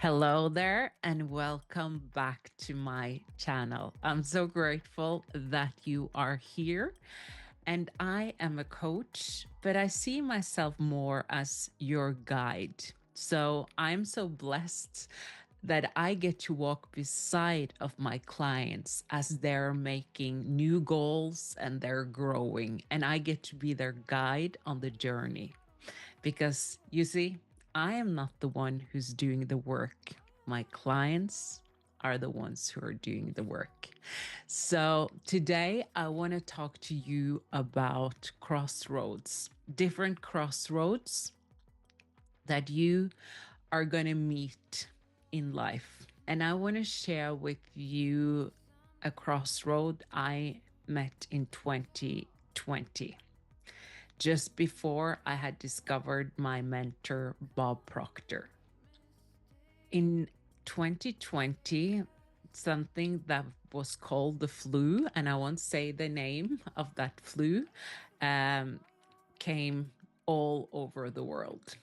Hello there, and welcome back to my channel. I'm so grateful that you are here. And I am a coach, but I see myself more as your guide. So I'm so blessed that I get to walk beside of my clients as they're making new goals and they're growing, and I get to be their guide on the journey. Because you see, I am not the one who's doing the work. My clients are the ones who are doing the work. So today I want to talk to you about crossroads, different crossroads that you are going to meet in life. And I want to share with you a crossroad I met in 2020, just before I had discovered my mentor, Bob Proctor. In 2020, something that was called the flu, and I won't say the name of that flu, came all over the world.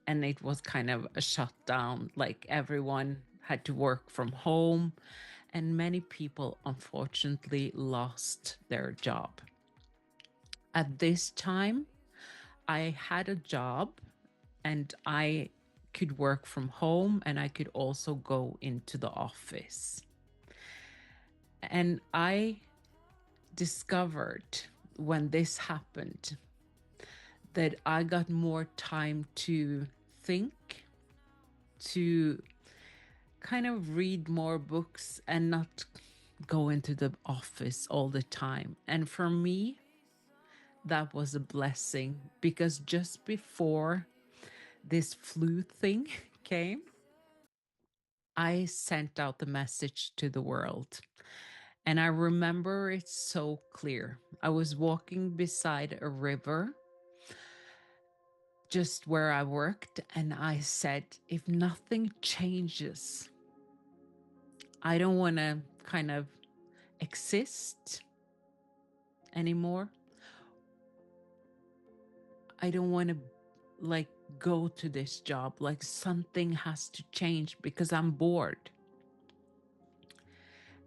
And it was kind of a shutdown, like everyone had to work from home, and many people unfortunately lost their job. At this time, I had a job and I could work from home and I could also go into the office. And I discovered when this happened that I got more time to think, to kind of read more books and not go into the office all the time. And for me, that was a blessing, because just before this flu thing came, I sent out the message to the world. And I remember it so clear. I was walking beside a river just where I worked, and I said, if nothing changes, I don't want to kind of exist anymore. I don't want to like go to this job. Like something has to change because I'm bored.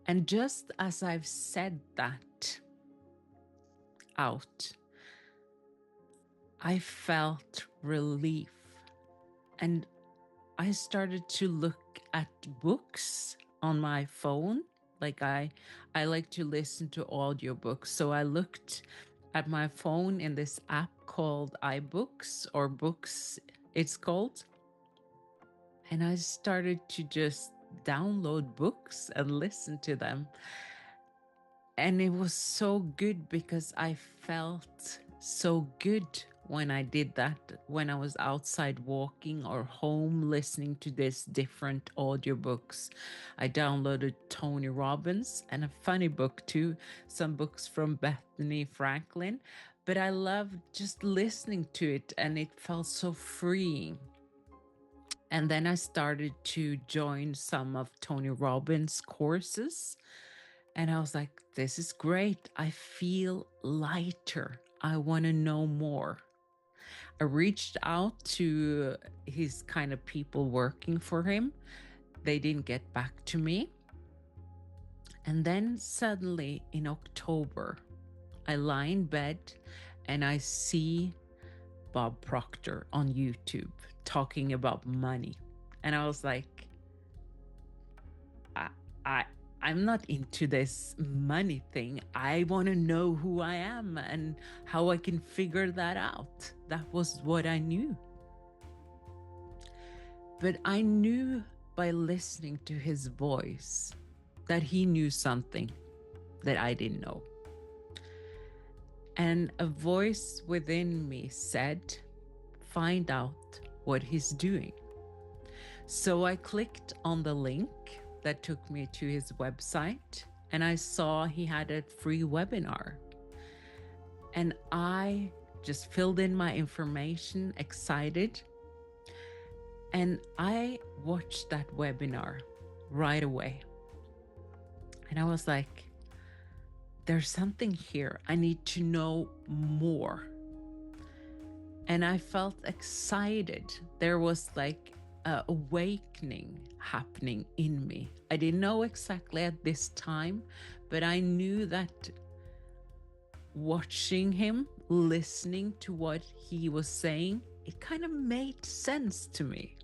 And just as I've said that out, I felt relief. And I started to look at books on my phone. Like I like to listen to audiobooks. So I looked at my phone in this app called iBooks, or Books it's called. And I started to just download books and listen to them. And it was so good because I felt so good when I did that, when I was outside walking or home listening to these different audiobooks. I downloaded Tony Robbins and a funny book too, some books from Bethany Franklin, but I loved just listening to it and it felt so freeing. And then I started to join some of Tony Robbins' courses. And I was like, this is great. I feel lighter. I want to know more. I reached out to his kind of people working for him. They didn't get back to me. And then suddenly in October, I lie in bed and I see Bob Proctor on YouTube talking about money. And I was like, I'm not into this money thing. I want to know who I am and how I can figure that out. That was what I knew. But I knew by listening to his voice that he knew something that I didn't know. And a voice within me said, find out what he's doing. So I clicked on the link that took me to his website, and I saw he had a free webinar. And I just filled in my information, excited. And I watched that webinar right away. And I was like, there's something here. I need to know more. And I felt excited. There was like awakening happening in me. I didn't know exactly at this time, but I knew that watching him, listening to what he was saying, it kind of made sense to me.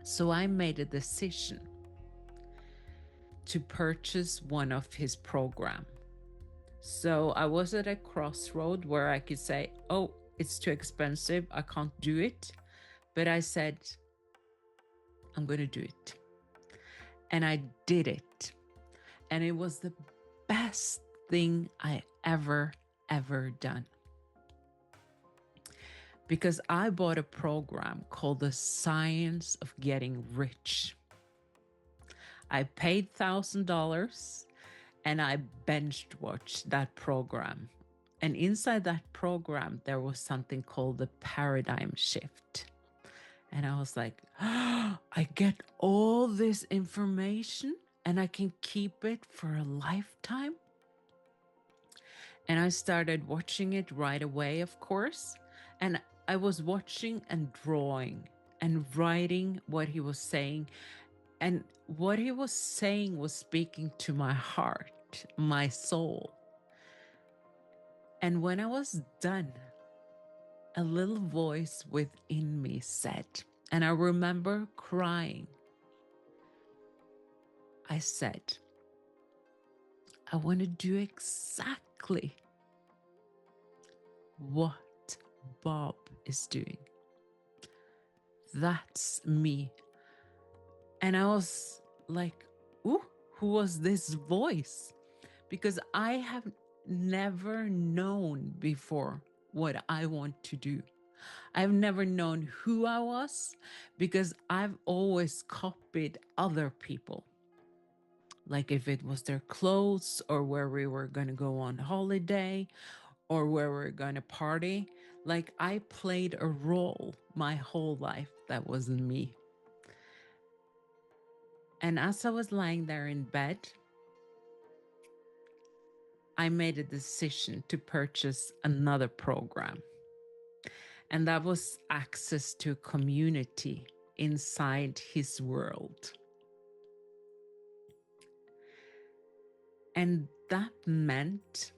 So I made a decision to purchase one of his programs. So I was at a crossroad where I could say, oh, it's too expensive, I can't do it. But I said, I'm going to do it. And I did it. And it was the best thing I ever done. Because I bought a program called The Science of Getting Rich. I paid $1,000 and I binge watched that program. And inside that program, there was something called the paradigm shift. And I was like, oh, I get all this information and I can keep it for a lifetime. And I started watching it right away, of course. And I was watching and drawing and writing what he was saying. And what he was saying was speaking to my heart, my soul. And when I was done, a little voice within me said, and I remember crying, I said, I want to do exactly what Bob is doing. That's me. And I was like, ooh, who was this voice? Because I have never known before what I want to do. I've never known who I was because I've always copied other people. Like if it was their clothes or where we were going to go on holiday or where we were going to party. Like I played a role my whole life that wasn't me. And as I was lying there in bed, I made a decision to purchase another program. And that was access to a community inside his world. And that meant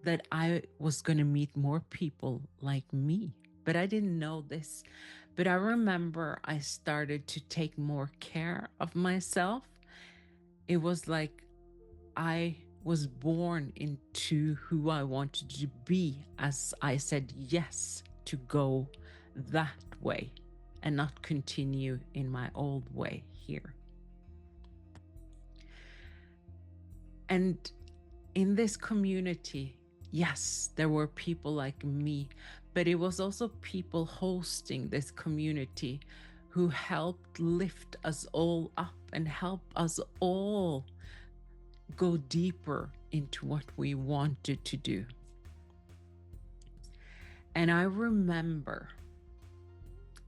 that I was going to meet more people like me. But I didn't know this. But I remember I started to take more care of myself. It was like I was born into who I wanted to be as I said yes to go that way and not continue in my old way here. And in this community, yes, there were people like me, but it was also people hosting this community who helped lift us all up and help us all go deeper into what we wanted to do. And I remember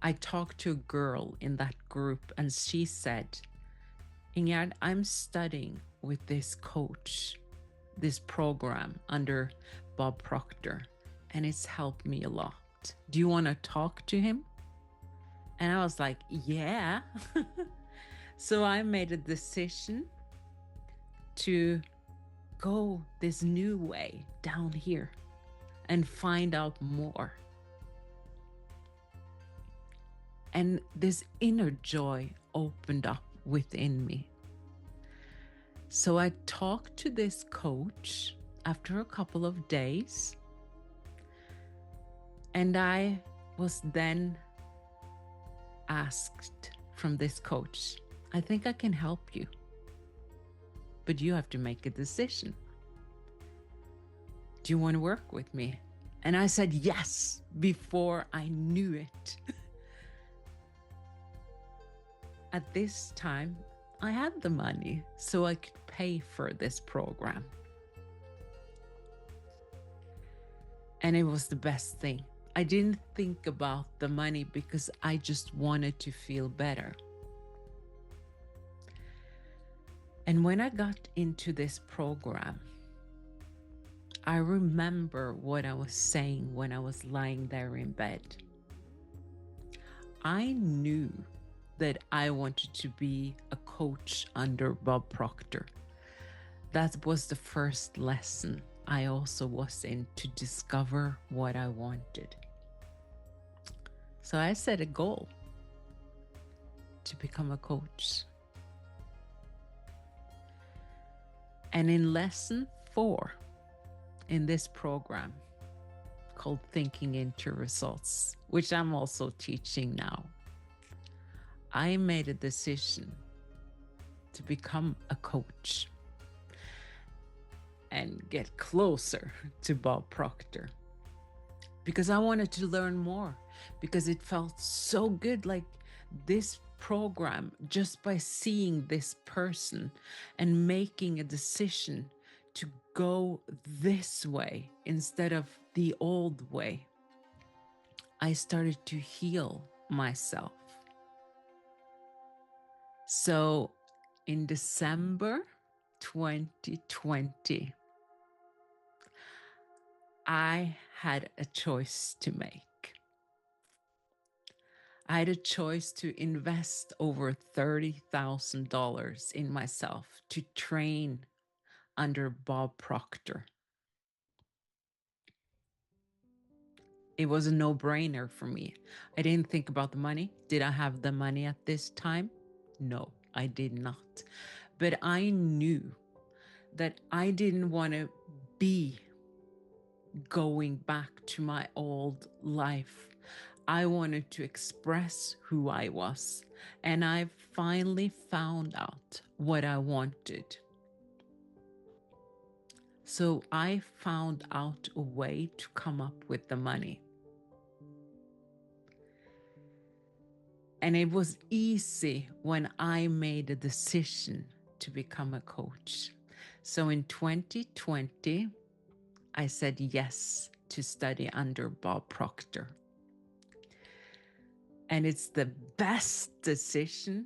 I talked to a girl in that group and she said, Ingerd, I'm studying with this coach, this program under Bob Proctor, and it's helped me a lot. Do you want to talk to him? And I was like, yeah. So I made a decision to go this new way down here and find out more. And this inner joy opened up within me. So I talked to this coach after a couple of days, and I was then asked from this coach, I think I can help you, but you have to make a decision. Do you want to work with me? And I said yes before I knew it. At this time, I had the money so I could pay for this program. And it was the best thing. I didn't think about the money because I just wanted to feel better. And when I got into this program, I remember what I was saying when I was lying there in bed. I knew that I wanted to be a coach under Bob Proctor. That was the first lesson I also was in, to discover what I wanted. So I set a goal to become a coach. And in lesson 4 in this program called Thinking into Results, which I'm also teaching now, I made a decision to become a coach and get closer to Bob Proctor, because I wanted to learn more, because it felt so good, like this program, just by seeing this person and making a decision to go this way instead of the old way, I started to heal myself. So in December 2020, I had a choice to make. I had a choice to invest over $30,000 in myself to train under Bob Proctor. It was a no-brainer for me. I didn't think about the money. Did I have the money at this time? No, I did not. But I knew that I didn't want to be going back to my old life. I wanted to express who I was, and I finally found out what I wanted. So I found out a way to come up with the money. And it was easy when I made a decision to become a coach. So in 2020, I said yes to study under Bob Proctor. And it's the best decision,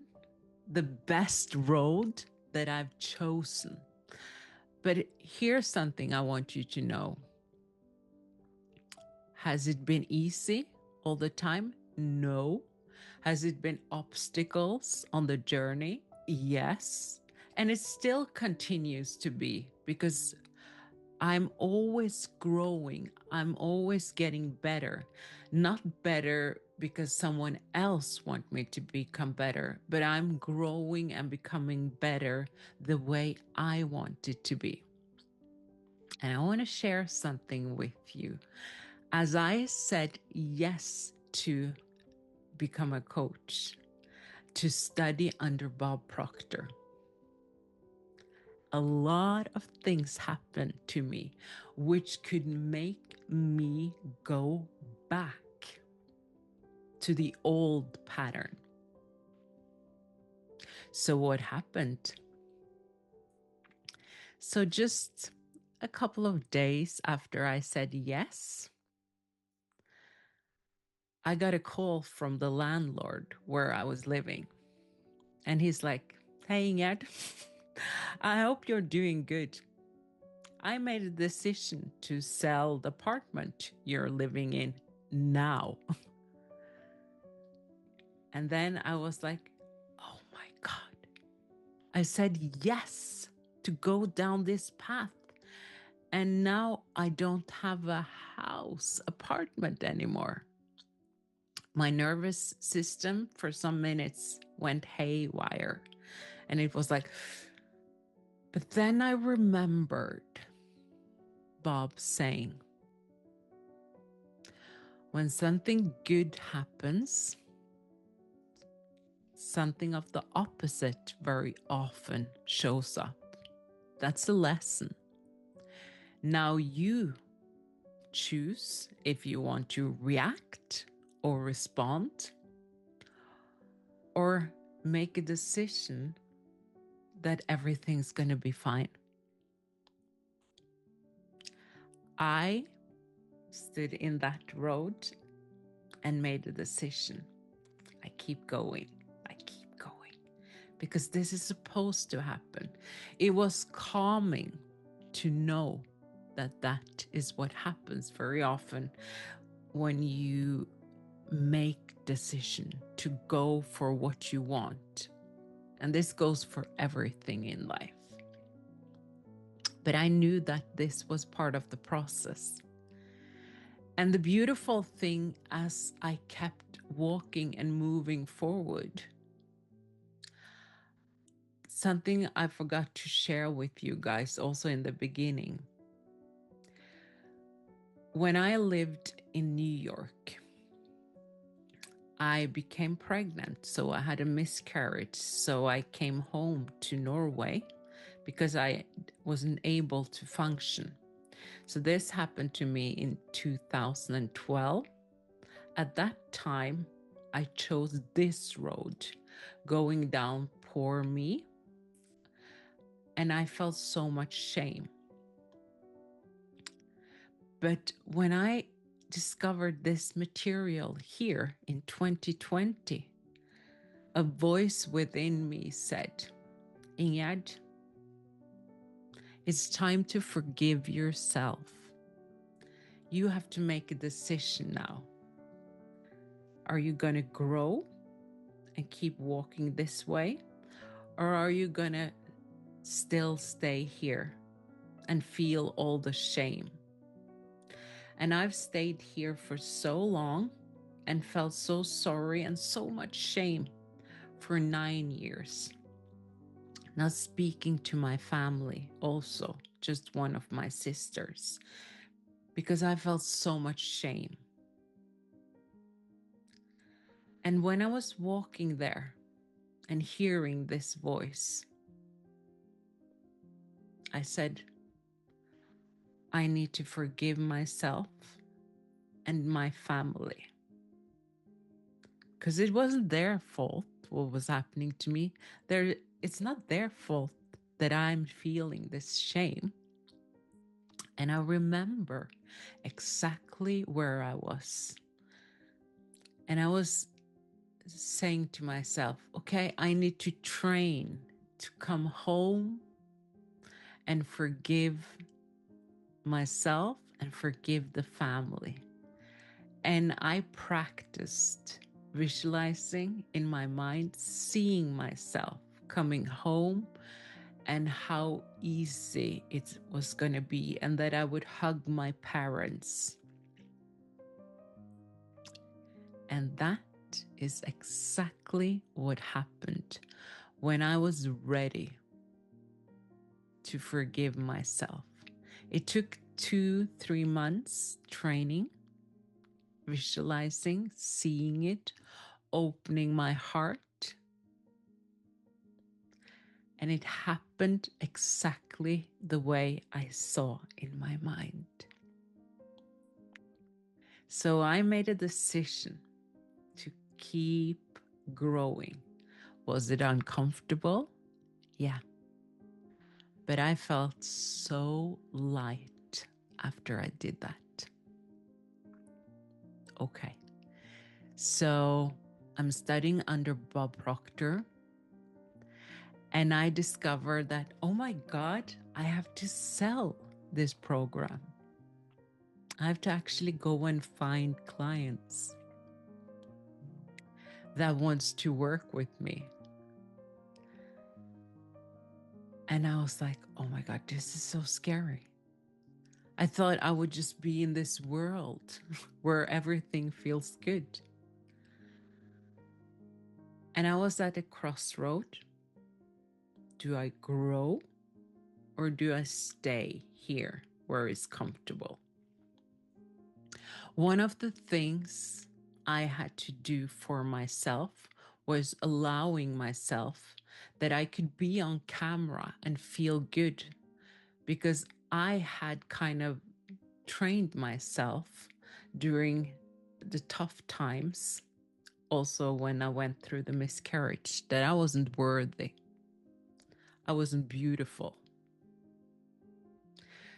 the best road that I've chosen. But here's something I want you to know. Has it been easy all the time? No. Has it been obstacles on the journey? Yes. And it still continues to be, because I'm always growing. I'm always getting better. Not better because someone else wants me to become better, but I'm growing and becoming better the way I want it to be. And I want to share something with you. As I said yes to become a coach, to study under Bob Proctor, a lot of things happened to me which could make me go back to the old pattern. So what happened? So just a couple of days after I said yes, I got a call from the landlord where I was living. And he's like, "Hey, Ingrid, I hope you're doing good. I made a decision to sell the apartment you're living in now." And then I was like, oh my God. I said yes to go down this path. And now I don't have a apartment anymore. My nervous system for some minutes went haywire. And it was like, but then I remembered Bob saying, when something good happens, something of the opposite very often shows up. That's a lesson. Now you choose if you want to react or respond, or make a decision that everything's going to be fine. I stood in that road and made a decision. I keep going. Because this is supposed to happen. It was calming to know that that is what happens very often when you make decision to go for what you want. And this goes for everything in life. But I knew that this was part of the process. And the beautiful thing, as I kept walking and moving forward, something I forgot to share with you guys also in the beginning. When I lived in New York, I became pregnant, so I had a miscarriage. So I came home to Norway because I wasn't able to function. So this happened to me in 2012. At that time, I chose this road, going down Poor Me, and I felt so much shame. But when I discovered this material here in 2020, a voice within me said, Ingerd, it's time to forgive yourself. You have to make a decision now. Are you going to grow and keep walking this way? Or are you going to still stay here and feel all the shame? And I've stayed here for so long and felt so sorry and so much shame for 9 years. Now speaking to my family also, just one of my sisters, because I felt so much shame. And when I was walking there and hearing this voice, I said, I need to forgive myself and my family. Because it wasn't their fault what was happening to me. It's not their fault that I'm feeling this shame. And I remember exactly where I was. And I was saying to myself, okay, I need to train to come home and forgive myself and forgive the family. And I practiced visualizing in my mind, seeing myself coming home and how easy it was going to be, and that I would hug my parents. And that is exactly what happened when I was ready to forgive myself. It took 2-3 months training, visualizing, seeing it, opening my heart. And it happened exactly the way I saw in my mind. So I made a decision to keep growing. Was it uncomfortable? Yeah. But I felt so light after I did that. Okay. So I'm studying under Bob Proctor. And I discovered that, oh my God, I have to sell this program. I have to actually go and find clients that wants to work with me. And I was like, oh my God, this is so scary. I thought I would just be in this world where everything feels good. And I was at a crossroad. Do I grow or do I stay here where it's comfortable? One of the things I had to do for myself was allowing myself that I could be on camera and feel good, because I had kind of trained myself during the tough times, also when I went through the miscarriage, that I wasn't worthy. I wasn't beautiful.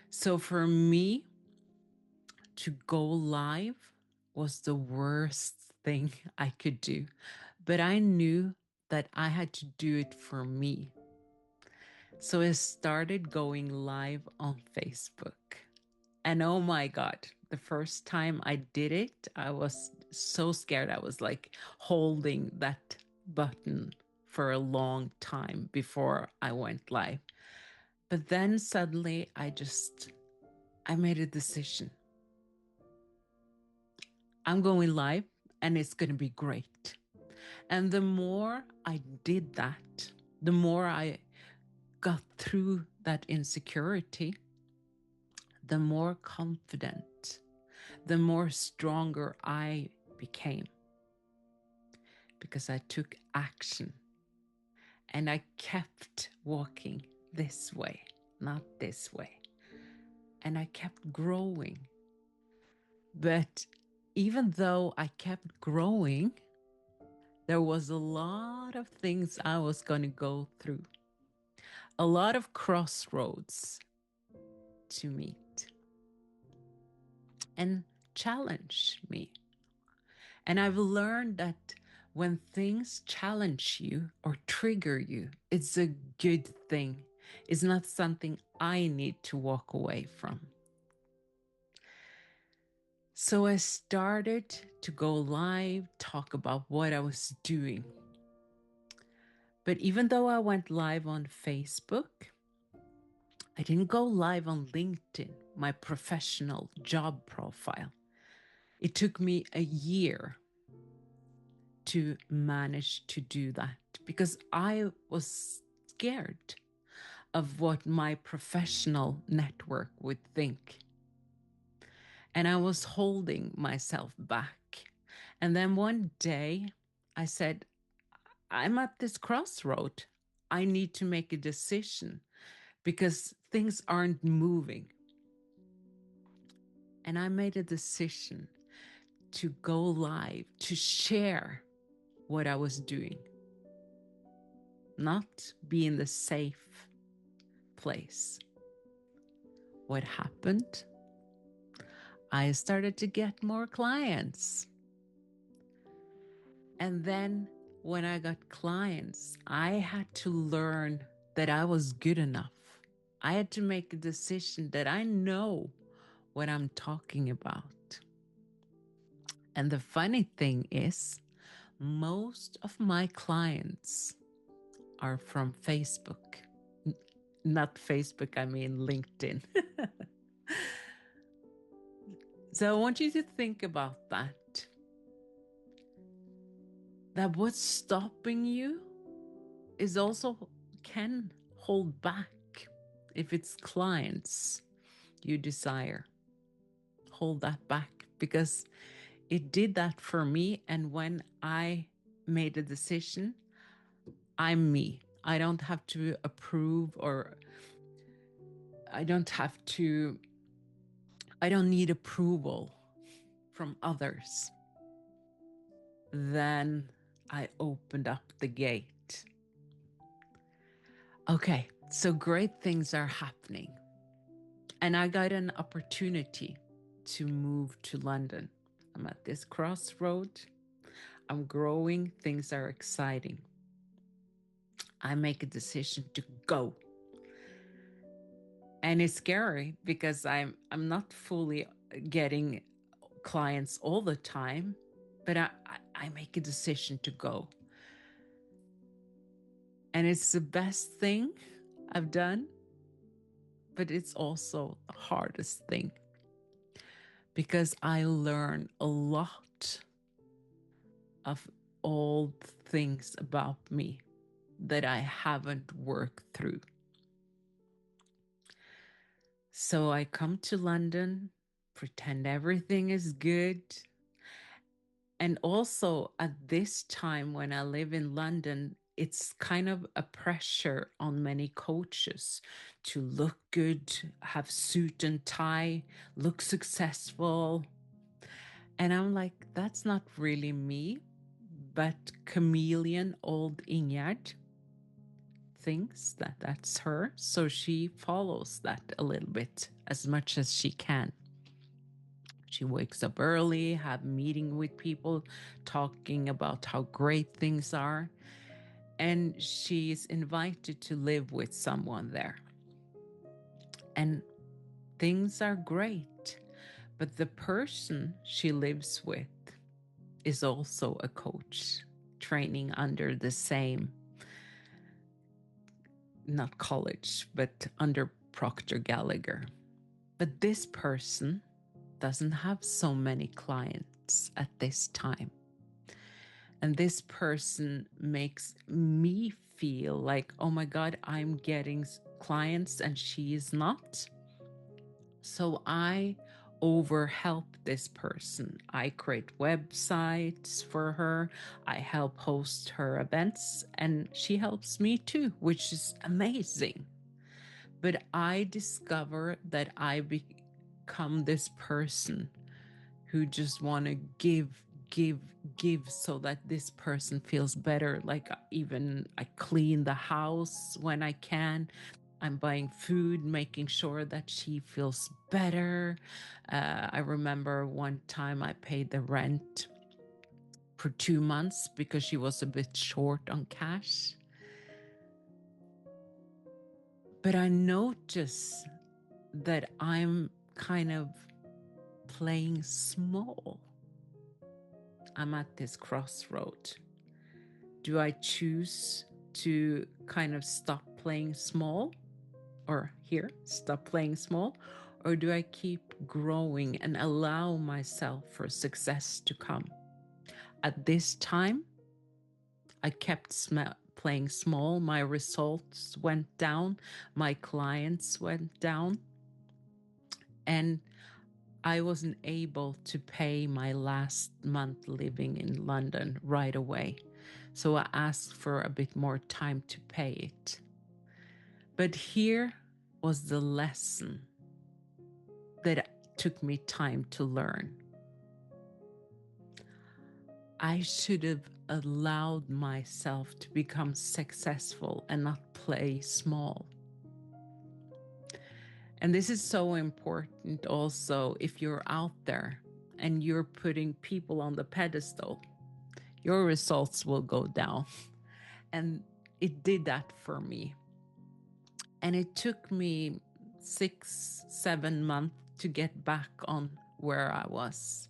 So for me, to go live was the worst thing I could do. But I knew that I had to do it for me. So I started going live on Facebook. And oh my God, the first time I did it, I was so scared. I was like holding that button for a long time before I went live. But then suddenly I made a decision. I'm going live and it's going to be great. And the more I did that, the more I got through that insecurity, the more confident, the more stronger I became, because I took action and I kept walking this way, not this way. And I kept growing. But even though I kept growing, there was a lot of things I was going to go through, a lot of crossroads to meet and challenge me. And I've learned that when things challenge you or trigger you, it's a good thing. It's not something I need to walk away from. So I started to go live, talk about what I was doing. But even though I went live on Facebook, I didn't go live on LinkedIn, my professional job profile. It took me a year to manage to do that because I was scared of what my professional network would think. And I was holding myself back. And then one day I said, I'm at this crossroad. I need to make a decision because things aren't moving. And I made a decision to go live, to share what I was doing, not be in the safe place. What happened? I started to get more clients. And then when I got clients, I had to learn that I was good enough. I had to make a decision that I know what I'm talking about. And the funny thing is, most of my clients are from Facebook. Not Facebook, I mean LinkedIn. So I want you to think about that. That what's stopping you is also can hold back if it's clients you desire. Hold that back because it did that for me. And when I made a decision, I'm me. I don't have to approve or I don't need approval from others. Then I opened up the gate. Okay, so great things are happening. And I got an opportunity to move to London. I'm at this crossroad. I'm growing. Things are exciting. I make a decision to go. And it's scary because I'm not fully getting clients all the time, but I make a decision to go. And it's the best thing I've done, but it's also the hardest thing because I learn a lot of old things about me that I haven't worked through. So I come to London, pretend everything is good. And also at this time when I live in London, it's kind of a pressure on many coaches to look good, have suit and tie, look successful. And I'm like, that's not really me. But chameleon old Ingerd thinks that that's her. So she follows that a little bit as much as she can. She wakes up early, have meeting with people, talking about how great things are. And she's invited to live with someone there. And things are great. But the person she lives with is also a coach training under the same, not college, but under Proctor Gallagher. But this person doesn't have so many clients at this time. And this person makes me feel like, oh my God, I'm getting clients and she is not. So I overhelp this person. I create websites for her. I help host her events, and she helps me too, which is amazing. But I discover that I become this person who just want to give so that this person feels better. Like even I clean the house when I can. I'm buying food, making sure that she feels better. I remember one time I paid the rent for 2 months because she was a bit short on cash. But I notice that I'm kind of playing small. I'm at this crossroad. Do I choose to kind of stop playing small, or here, stop playing small? Or do I keep growing and allow myself for success to come? At this time, I kept playing small. My results went down. My clients went down. And I wasn't able to pay my last month living in London right away. So I asked for a bit more time to pay it. But here was the lesson that took me time to learn. I should have allowed myself to become successful and not play small. And this is so important also if you're out there and you're putting people on the pedestal, your results will go down. And it did that for me. And it took me 6-7 months to get back on where I was.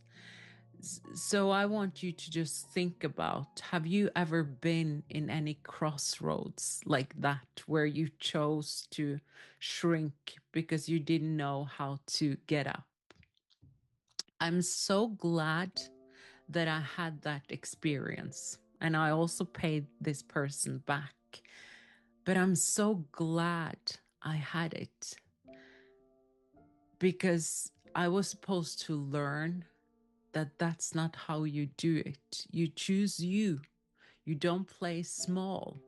So I want you to just think about, have you ever been in any crossroads like that where you chose to shrink because you didn't know how to get up? I'm so glad that I had that experience, and I also paid this person back. But I'm so glad I had it, because I was supposed to learn that that's not how you do it. You choose you. You don't play small.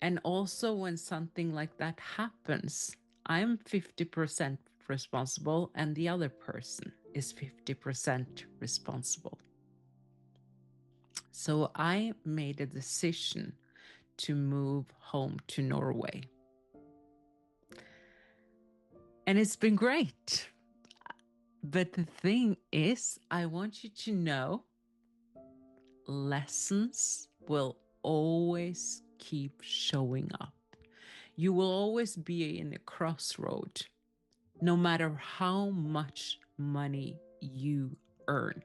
And also when something like that happens, I'm 50% responsible and the other person is 50% responsible. So I made a decision to move home to Norway. And it's been great. But the thing is, I want you to know lessons will always keep showing up. You will always be in a crossroad, no matter how much money you earn.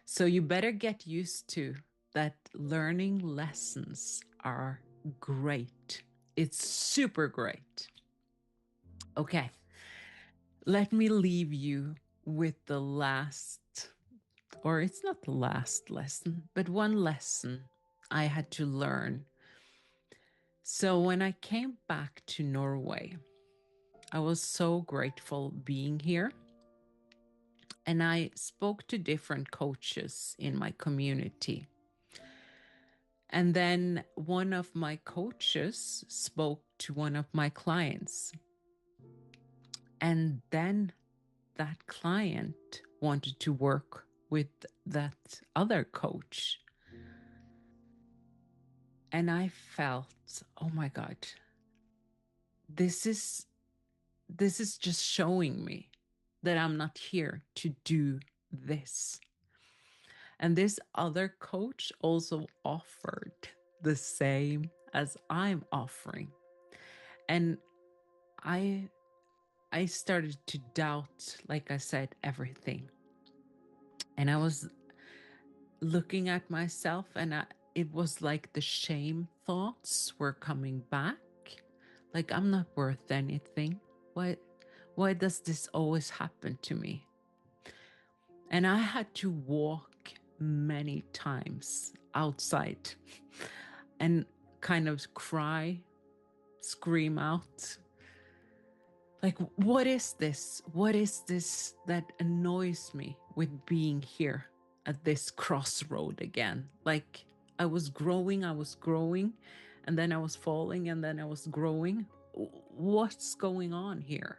So you better get used to that learning lessons are great. It's super great. Okay, let me leave you with the last, or it's not the last lesson, but one lesson I had to learn. So when I came back to Norway, I was so grateful being here. And I spoke to different coaches in my community. And then one of my coaches spoke to one of my clients. And then that client wanted to work with that other coach. And I felt, oh my God, this is just showing me that I'm not here to do this. And this other coach also offered the same as I'm offering. And I started to doubt, like I said, everything. And I was looking at myself, and it was like the shame thoughts were coming back. Like, I'm not worth anything. Why does this always happen to me? And I had to walk many times outside and kind of cry, scream out. Like, what is this? What is this that annoys me with being here at this crossroad again? Like, I was growing, and then I was falling, and then I was growing. What's going on here?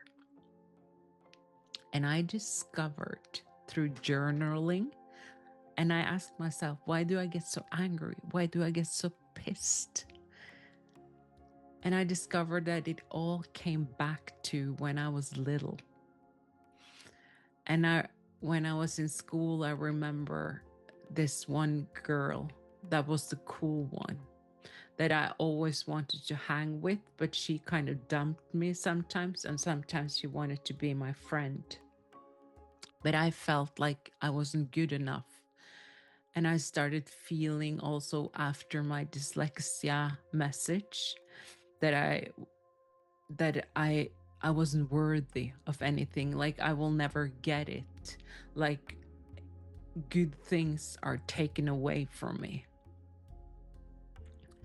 And I discovered through journaling, and I asked myself, why do I get so angry? Why do I get so pissed? And I discovered that it all came back to when I was little. And when I was in school, I remember this one girl that was the cool one that I always wanted to hang with, but she kind of dumped me sometimes, and sometimes she wanted to be my friend. But I felt like I wasn't good enough. And I started feeling also after my dyslexia message that I wasn't worthy of anything. Like, I will never get it. Like, good things are taken away from me.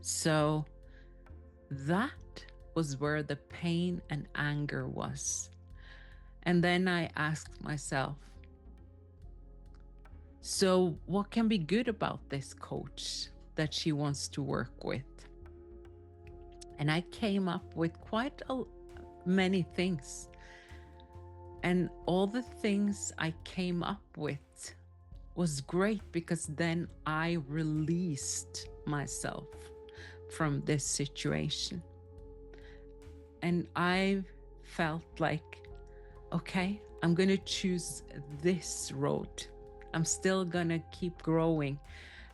So that was where the pain and anger was. And then I asked myself, so what can be good about this coach that she wants to work with? And I came up with quite many things. And all the things I came up with was great, because then I released myself from this situation. And I felt like, okay, I'm going to choose this road. I'm still going to keep growing.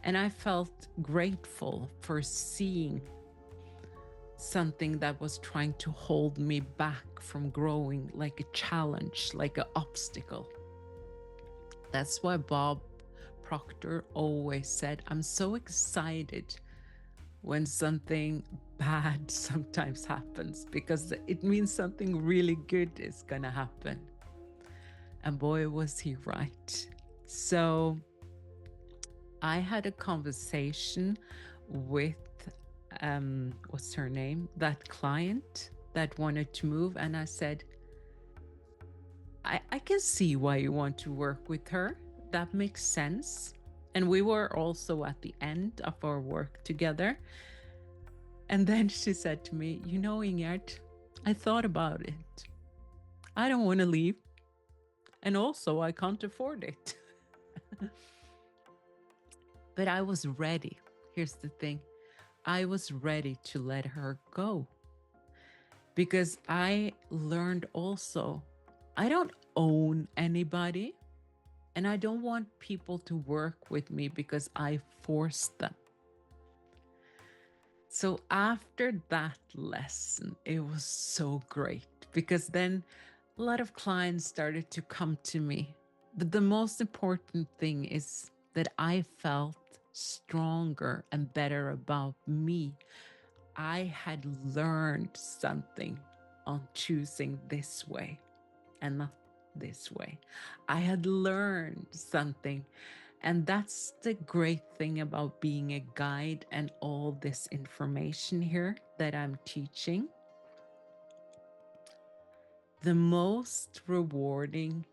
And I felt grateful for seeing something that was trying to hold me back from growing, like a challenge, like an obstacle. That's why Bob Proctor always said, I'm so excited when something bad sometimes happens, because it means something really good is going to happen. And boy, was he right. So I had a conversation with, what's her name? That client that wanted to move. And I said, I can see why you want to work with her. That makes sense. And we were also at the end of our work together. And then she said to me, you know, Ingerd, I thought about it. I don't want to leave. And also, I can't afford it. But I was ready. Here's the thing. I was ready to let her go. Because I learned also, I don't own anybody. And I don't want people to work with me because I forced them. So after that lesson, it was so great, because then a lot of clients started to come to me. But the most important thing is that I felt stronger and better about me. I had learned something on choosing this way and not this way. I had learned something. And that's the great thing about being a guide and all this information here that I'm teaching. The most rewarding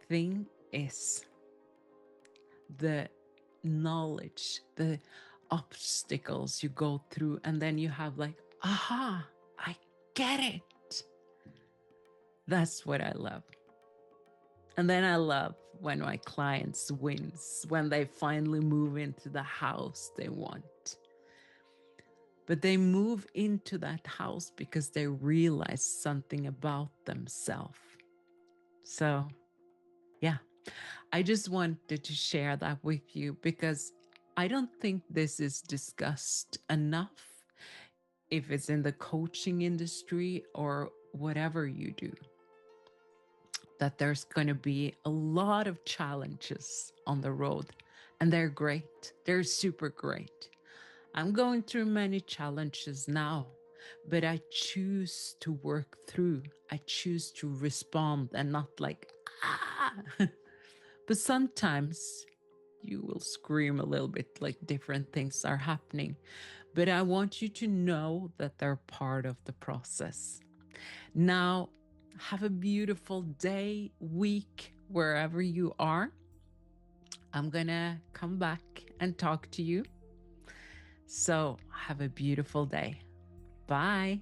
thing is the knowledge, the obstacles you go through, and then you have like, aha, I get it. That's what I love. And then I love when my clients wins, when they finally move into the house they want. But they move into that house because they realize something about themselves. So, yeah, I just wanted to share that with you, because I don't think this is discussed enough, if it's in the coaching industry or whatever you do. that there's going to be a lot of challenges on the road, and they're great. They're super great. I'm going through many challenges now, but I choose to work through. I choose to respond and not like, ah. But sometimes you will scream a little bit like different things are happening. But I want you to know that they're part of the process. Now, have a beautiful day, week, wherever you are. I'm going to come back and talk to you. So, have a beautiful day. Bye.